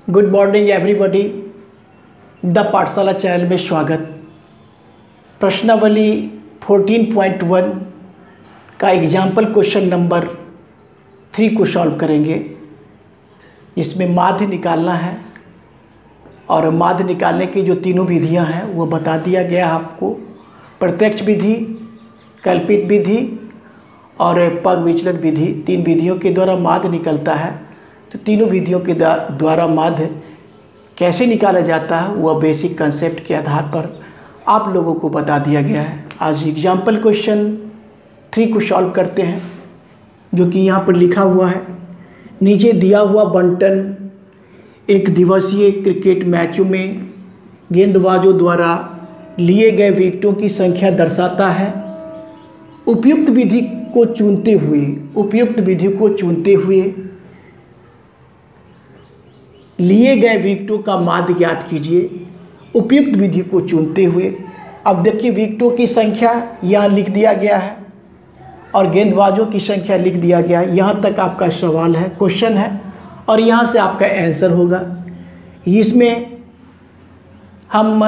Good morning everybody. The पाठशाला channel में स्वागत। प्रश्नावली 14.1 का एग्जाम्पल क्वेश्चन नंबर 3 को सॉल्व करेंगे। इसमें माध्य निकालना है और माध्य निकालने की जो तीनों विधियां हैं वो बता दिया गया आपको। प्रत्यक्ष विधि, कल्पित विधि और पग विचलन विधि, 3 विधियों के द्वारा माध्य निकलता है। तो तीनों विधियों के द्वारा माध्य कैसे निकाला जाता है वह बेसिक कंसेप्ट के आधार पर आप लोगों को बता दिया गया है। आज एग्जाम्पल क्वेश्चन 3 को सॉल्व करते हैं, जो कि यहाँ पर लिखा हुआ है। नीचे दिया हुआ बंटन एक दिवसीय क्रिकेट मैचों में गेंदबाजों द्वारा लिए गए विकेटों की संख्या दर्शाता है। उपयुक्त विधि को चुनते हुए लिए गए विकेटों का माध्य ज्ञात कीजिए। उपयुक्त विधि को चुनते हुए, अब देखिए विकेटों की संख्या यहाँ लिख दिया गया है और गेंदबाजों की संख्या लिख दिया गया है। यहाँ तक आपका सवाल है, क्वेश्चन है, और यहाँ से आपका आंसर होगा। इसमें हम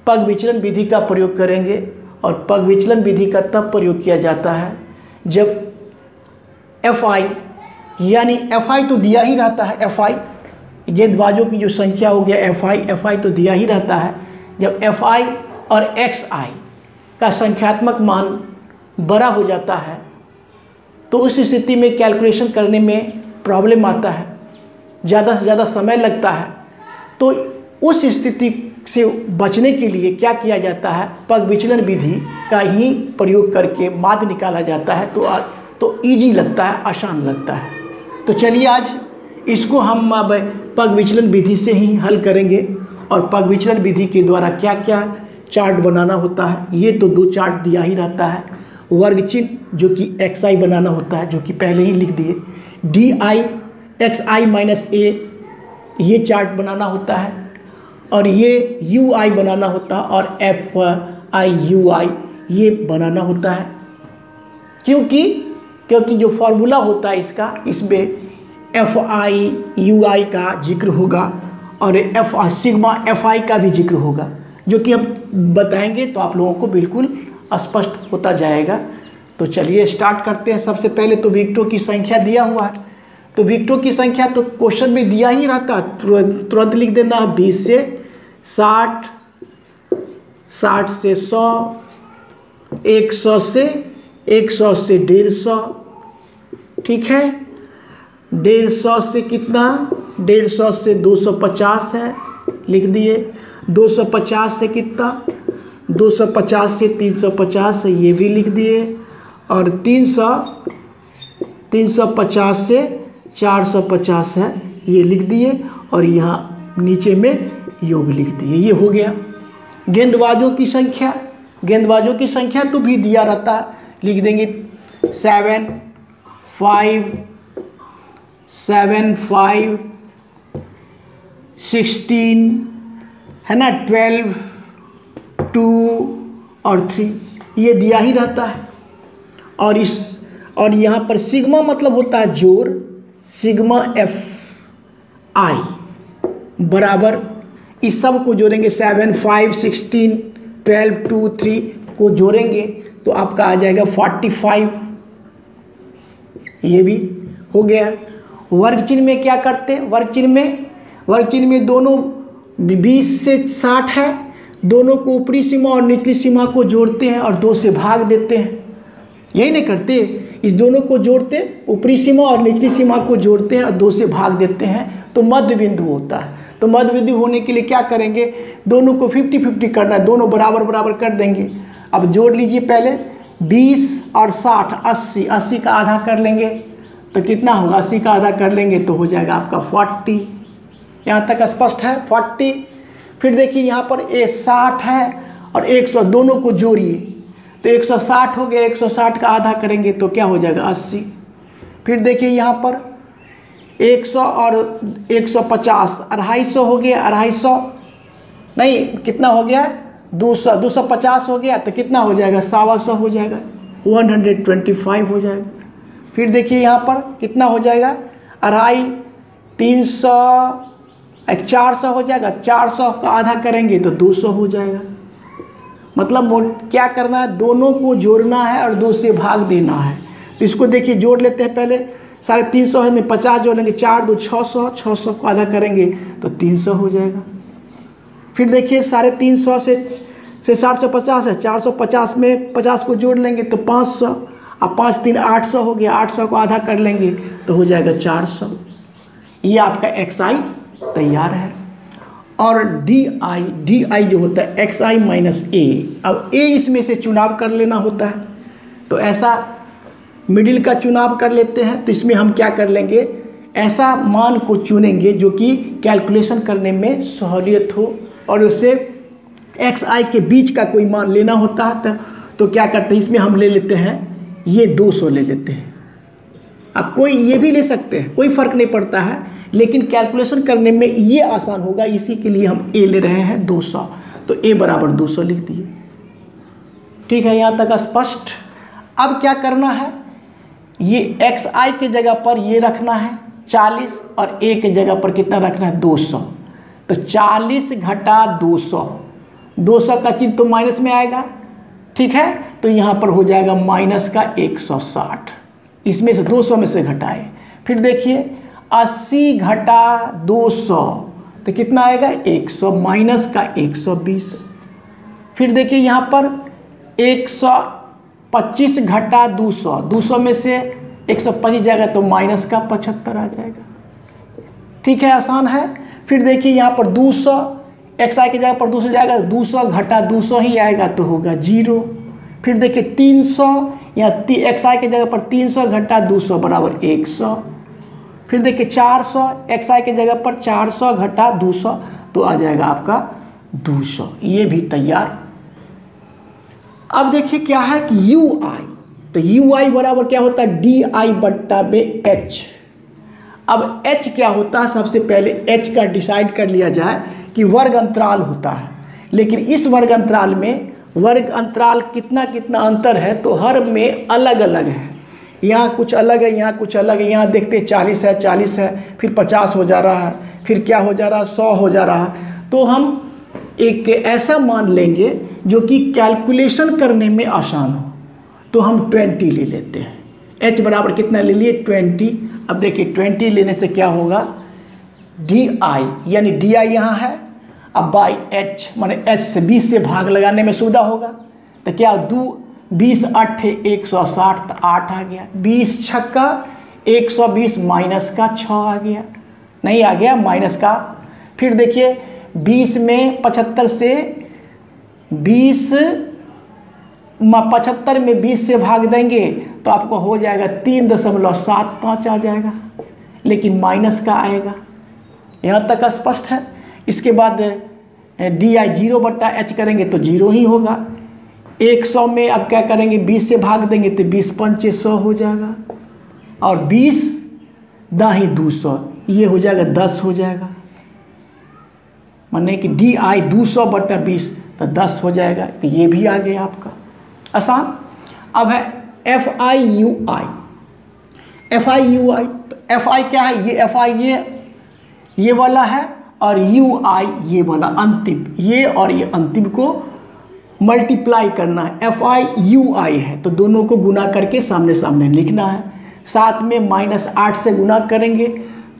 पग विचलन विधि का प्रयोग करेंगे और पग विचलन विधि का तब प्रयोग किया जाता है जब FI, यानी FI तो दिया ही रहता है। FI गेंदबाजों की जो संख्या हो गया FI तो दिया ही रहता है। जब FI और XI का संख्यात्मक मान बड़ा हो जाता है तो उस स्थिति में कैलकुलेशन करने में प्रॉब्लम आता है, ज़्यादा से ज़्यादा समय लगता है। तो उस स्थिति से बचने के लिए क्या किया जाता है, पग विचलन विधि का ही प्रयोग करके माध्य निकाला जाता है। तो इजी लगता है, आसान लगता है। तो चलिए आज इसको हम अब पग विचलन विधि से ही हल करेंगे और पग विचलन विधि के द्वारा क्या क्या चार्ट बनाना होता है। ये तो 2 चार्ट दिया ही रहता है। वर्ग चिन्ह जो कि XI बनाना होता है, जो कि पहले ही लिख दिए। DI XI-A ये चार्ट बनाना होता है और ये UI बनाना होता है और FI-UI ये बनाना होता है। क्योंकि जो फॉर्मूला होता है इसका, इसमें FI-UI का जिक्र होगा और सिग्मा FI का भी जिक्र होगा, जो कि हम बताएंगे तो आप लोगों को बिल्कुल स्पष्ट होता जाएगा। तो चलिए स्टार्ट करते हैं। सबसे पहले तो विकेटों की संख्या दिया हुआ है, तो विकेटों की संख्या तो क्वेश्चन में दिया ही रहता है, तुरंत लिख देना। 20 से 60, 60 से 100, 100 से 150, ठीक है। 150 से कितना, 150 से 250 है, लिख दिए। 250 से कितना, 250 से 350 है, ये भी लिख दिए। और 350 से 450 है, ये लिख दिए। और यहाँ नीचे में योग लिख दिए, ये हो गया। गेंदबाजों की संख्या तो भी दिया रहता है, लिख देंगे 7 5 16 है ना, 12 2 और 3 ये दिया ही रहता है। और यहाँ पर सिग्मा मतलब होता है जोड़। सिग्मा FI बराबर इस सब को जोड़ेंगे, 7 5 16 12 2 3 को जोड़ेंगे तो आपका आ जाएगा 45, ये भी हो गया। वर्ग चिन्ह में क्या करते हैं, वर्ग चिन्ह में दोनों 20 से 60 है, दोनों को ऊपरी सीमा और निचली सीमा को जोड़ते हैं और 2 से भाग देते हैं। यही नहीं करते, इस दोनों को जोड़ते, ऊपरी सीमा और निचली सीमा को जोड़ते हैं और 2 से भाग देते हैं, तो मध्य बिंदु होता है। तो मध्य बिंदु होने के लिए क्या करेंगे, दोनों को 50-50 करना है, दोनों बराबर कर देंगे। अब जोड़ लीजिए पहले 20 और 60, 80 का आधा कर लेंगे तो कितना होगा, 80 का आधा कर लेंगे तो हो जाएगा आपका 40। यहाँ तक स्पष्ट है, 40। फिर देखिए यहाँ पर 60 है और 100, दोनों को जोड़िए तो 160 हो गया। 160 का आधा करेंगे तो क्या हो जाएगा, 80। फिर देखिए यहाँ पर 100 और 150, 250 हो गया। 250 नहीं, कितना हो गया, 250 हो गया तो कितना हो जाएगा, 125 हो जाएगा, 125 हो जाएगा। फिर देखिए यहाँ पर कितना हो जाएगा, 250, 300 एक 400 हो जाएगा, 400 का आधा करेंगे तो 200 हो जाएगा। मतलब क्या करना है, दोनों को जोड़ना है और 2 से भाग देना है। तो इसको देखिए जोड़ लेते हैं पहले, 350 है में 50 जोड़ लेंगे, 4 2 600, 600 को आधा करेंगे तो 300 हो जाएगा। फिर देखिए 350 से 450 है, 450 में 50 को जोड़ लेंगे तो 500, अब 5 3 800 हो गया, 800 को आधा कर लेंगे तो हो जाएगा 400। ये आपका xi तैयार है। और di जो होता है xi माइनस a, अब a इसमें से चुनाव कर लेना होता है, तो ऐसा मिडिल का चुनाव कर लेते हैं। तो इसमें हम क्या कर लेंगे, ऐसा मान को चुनेंगे जो कि कैलकुलेशन करने में सहूलियत हो, और उससे xi के बीच का कोई मान लेना होता है। तो क्या करते हैं, इसमें हम ले लेते हैं ये 200 ले लेते हैं। अब कोई ये भी ले सकते हैं, कोई फ़र्क नहीं पड़ता है, लेकिन कैलकुलेशन करने में ये आसान होगा, इसी के लिए हम a ले रहे हैं 200। तो a बराबर 200 लिख दिए। ठीक है, यहाँ तक स्पष्ट। अब क्या करना है, ये xi के जगह पर ये रखना है 40 और a के जगह पर कितना रखना है 200। तो 40 घटा 200, 200 का चिन्ह तो माइनस में आएगा। ठीक है, तो यहाँ पर हो जाएगा माइनस का 160, इसमें से 200 में से घटाए। फिर देखिए 80 घटा 200 तो कितना आएगा 100, माइनस का 120। फिर देखिए यहाँ पर 125 घटा 200, 200 में से 125 जाएगा तो माइनस का 75 आ जाएगा। ठीक है, आसान है। फिर देखिए यहाँ पर 200 xi की जगह पर 200 जाएगा, 200 घटा 200 ही आएगा तो होगा 0। फिर देखिए 300, यहाँ xi की जगह पर 300 घटा 200 बराबर 100। फिर देखिए 400, xi की जगह पर 400 घटा 200 तो आ जाएगा आपका 200। ये भी तैयार। अब देखिए क्या है कि ui, तो ui बराबर क्या होता है di बट्टा में h। अब h क्या होता है, सबसे पहले h का डिसाइड कर लिया जाए कि वर्ग अंतराल होता है, लेकिन इस वर्ग अंतराल में वर्ग अंतराल कितना कितना अंतर है, तो हर में अलग अलग है। यहाँ कुछ अलग है, यहाँ कुछ अलग है। यहाँ देखते 40 है, 40 है, फिर 50 हो जा रहा है, फिर क्या हो जा रहा है 100 हो जा रहा है। तो हम एक ऐसा मान लेंगे जो कि कैलकुलेशन करने में आसान हो, तो हम 20 ले लेते हैं। h बराबर कितना ले लिए 20। अब देखिए 20 लेने से क्या होगा di, यानी di यहाँ है, अब बाई h माने h से 20 से भाग लगाने में सुविधा होगा। तो क्या 20 8 160 तो 8 आ गया, 20 छक्का 120 माइनस का 6 आ गया, नहीं आ गया माइनस का। फिर देखिए 20 में 75 से 75 में 20 से भाग देंगे तो आपको हो जाएगा 3.75 आ जाएगा, लेकिन माइनस का आएगा। यहाँ तक स्पष्ट है। इसके बाद di 0 बट्टा h करेंगे तो 0 ही होगा। 100 में अब क्या करेंगे 20 से भाग देंगे तो 20 पंचे 100 हो जाएगा, और 20 दाही 200, ये हो जाएगा 10 हो जाएगा। माने कि di 200 बट्टा 20 तो 10 हो जाएगा। तो ये भी आ गया आपका आसान। अब है FI UI। तो FI क्या है, ये FI ये वाला है, और UI ये वाला अंतिम, ये और ये अंतिम को मल्टीप्लाई करना है। FI UI है तो दोनों को गुना करके सामने सामने लिखना है। साथ में -8 से गुना करेंगे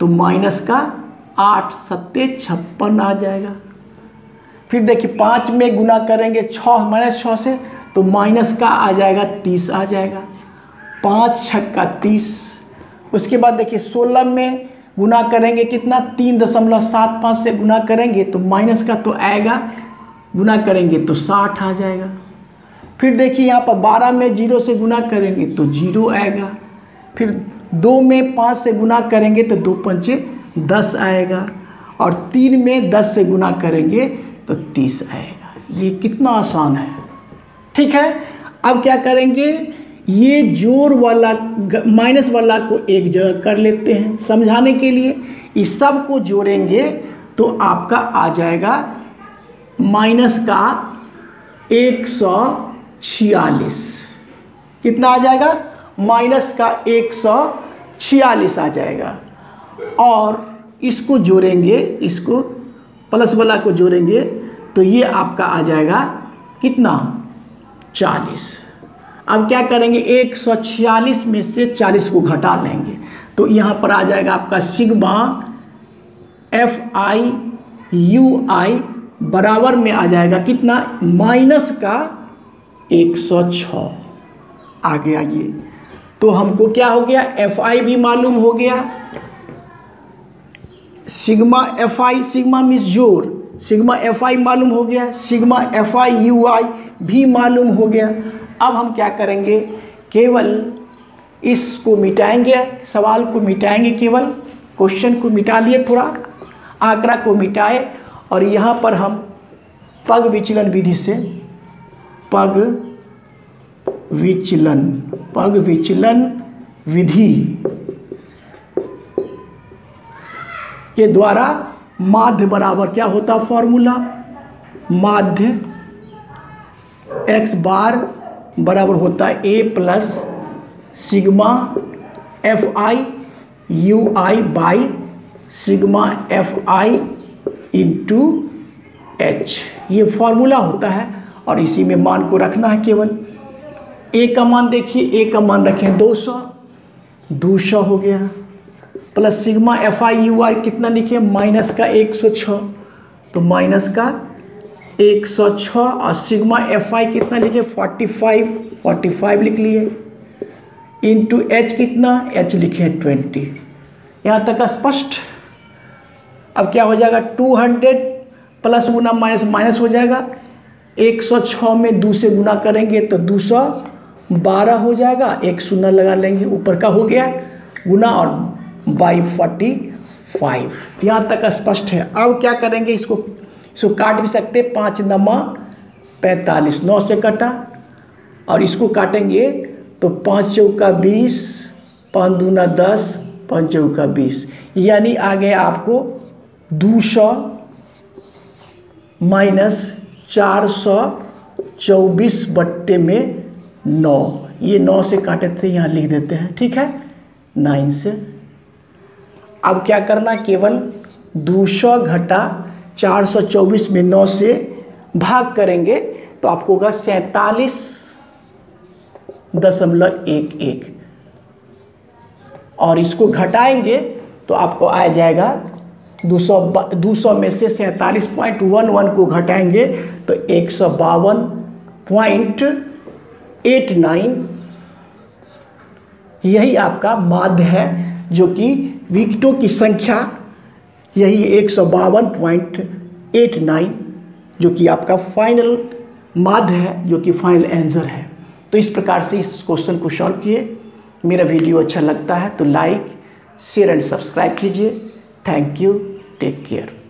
तो माइनस का 8 7 56 आ जाएगा। फिर देखिए 5 में गुना करेंगे -6 से तो माइनस का आ जाएगा 30 आ जाएगा, 5 छक्का 30। उसके बाद देखिए 16 में गुना करेंगे कितना 3.75 से गुना करेंगे तो माइनस का तो आएगा, गुना करेंगे तो 60 आ जाएगा। फिर देखिए यहाँ पर 12 में 0 से गुना करेंगे तो 0 आएगा। फिर 2 में 5 से गुना करेंगे तो 2 पंचे 10 आएगा, और 3 में 10 से गुना करेंगे तो 30 आएगा। ये कितना आसान है। ठीक है, अब क्या करेंगे, ये जोड़ वाला माइनस वाला को एक जगह कर लेते हैं समझाने के लिए। इस सब को जोड़ेंगे तो आपका आ जाएगा माइनस का 146। कितना आ जाएगा, माइनस का 146 आ जाएगा। और इसको जोड़ेंगे, इसको प्लस वाला को जोड़ेंगे तो ये आपका आ जाएगा कितना 40। अब क्या करेंगे 146 में से 40 को घटा लेंगे तो यहाँ पर आ जाएगा आपका सिग्मा FI/UI बराबर में आ जाएगा कितना माइनस का 106। आगे आइए तो हमको क्या हो गया FI भी मालूम हो गया, सिग्मा FI सिग्मा मीन्स जोड़, सिग्मा FI मालूम हो गया, सिग्मा FI/UI भी मालूम हो गया। अब हम क्या करेंगे केवल इसको मिटाएंगे, सवाल को मिटाएंगे, केवल क्वेश्चन को मिटा लिए, थोड़ा आंकड़ा को मिटाए और यहाँ पर हम पग विचलन विधि से पग विचलन विधि के द्वारा माध्य बराबर क्या होता फॉर्मूला, माध्य x बार बराबर होता है a plus sigma FI/UI by sigma FI into H। ये फॉर्मूला होता है और इसी में मान को रखना है केवल। a का मान देखिए, a का मान रखें 200 हो गया, प्लस सिग्मा FI/UI कितना लिखे माइनस का 106, तो माइनस का 106 और सिग्मा FI कितना लिखे 45 लिख लिए, इंटू H कितना, H लिखे 20। यहाँ तक स्पष्ट। अब क्या हो जाएगा 200 प्लस गुना माइनस हो जाएगा, 106 में 2 से गुना करेंगे तो 212 हो जाएगा, एक शून्य लगा लेंगे, ऊपर का हो गया गुना और बाई 45। यहाँ तक स्पष्ट है। अब क्या करेंगे इसको काट भी सकते, 5 9 45, 9 से कटा और इसको काटेंगे तो 5 चौका 20, 5 दूना 10, 5 चौका 20, यानी आ गया आपको 200 माइनस 424 बट्टे में 9। ये 9 से काटे थे, यहाँ लिख देते हैं, ठीक है 9 से। अब क्या करना, केवल 200 घटा 424 में 9 से भाग करेंगे तो आपको होगा 47.11 और इसको घटाएंगे तो आपको आ जाएगा 200 में से 47.11 को घटाएंगे तो 152.89। यही आपका माध्य है, जो कि विकेटों की संख्या यही 152.89 जो कि आपका फाइनल माध्य है, जो कि फाइनल आंसर है। तो इस प्रकार से इस क्वेश्चन को सॉल्व किए। मेरा वीडियो अच्छा लगता है तो लाइक शेयर एंड सब्सक्राइब कीजिए। Thank you, take care.